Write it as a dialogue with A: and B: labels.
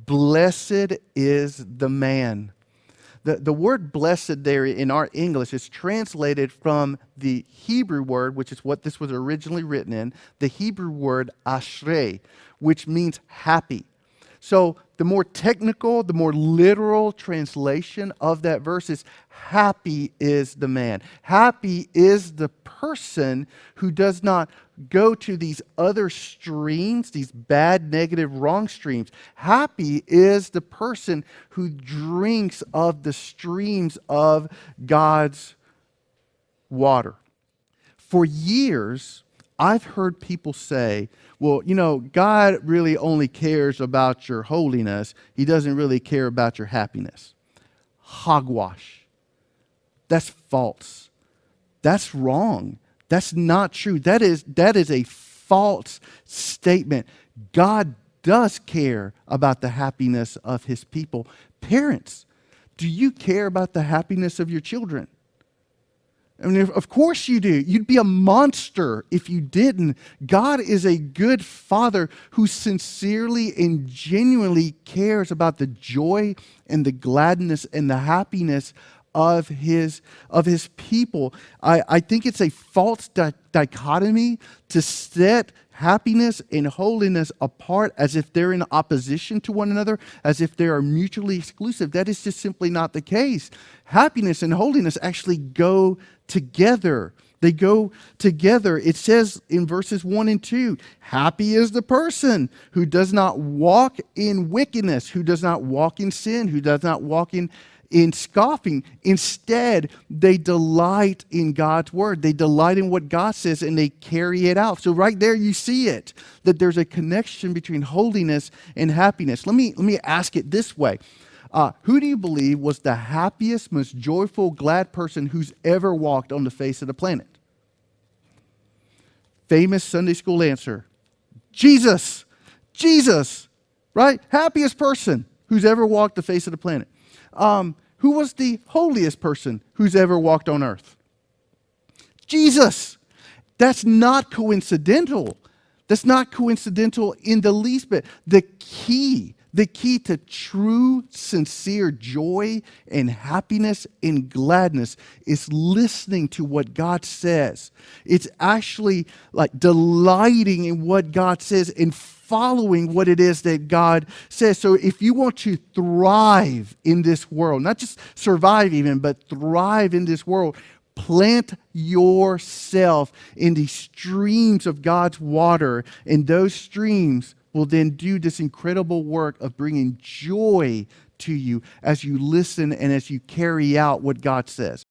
A: Blessed is the man. The word blessed there in our English is translated from the Hebrew word, which is what this was originally written in, the Hebrew word ashrei, which means happy. So the more technical, the more literal translation of that verse is happy is the man. Happy is the person who does not go to these other streams, these bad, negative, wrong streams. Happy is the person who drinks of the streams of God's water. For years, I've heard people say, well, God really only cares about your holiness. He doesn't really care about your happiness. Hogwash. That's false. That's wrong. That's not true. That is a false statement. God does care about the happiness of his people. Parents, do you care about the happiness of your children? I mean, of course you do. You'd be a monster if you didn't. God is a good father who sincerely and genuinely cares about the joy and the gladness and the happiness of his people. I think it's a false dichotomy to set happiness and holiness apart as if they're in opposition to one another, as if they are mutually exclusive. That is just simply not the case. Happiness and holiness actually go together. They go together. It says in verses 1 and 2, happy is the person who does not walk in wickedness, who does not walk in sin, who does not walk in scoffing. Instead, they delight in God's word. They delight in what God says and they carry it out. So right there you see it, that there's a connection between holiness and happiness. Let me ask it this way. Who do you believe was the happiest, most joyful, glad person who's ever walked on the face of the planet? Famous Sunday school answer. Jesus. Jesus. Right? Happiest person who's ever walked the face of the planet. Who was the holiest person who's ever walked on earth? Jesus. That's not coincidental. That's not coincidental in the least bit. The key to true, sincere joy and happiness and gladness is listening to what God says. It's actually like delighting in what God says and following what it is that God says. So if you want to thrive in this world, not just survive even, but thrive in this world, plant yourself in the streams of God's water, and those streams will then do this incredible work of bringing joy to you as you listen and as you carry out what God says.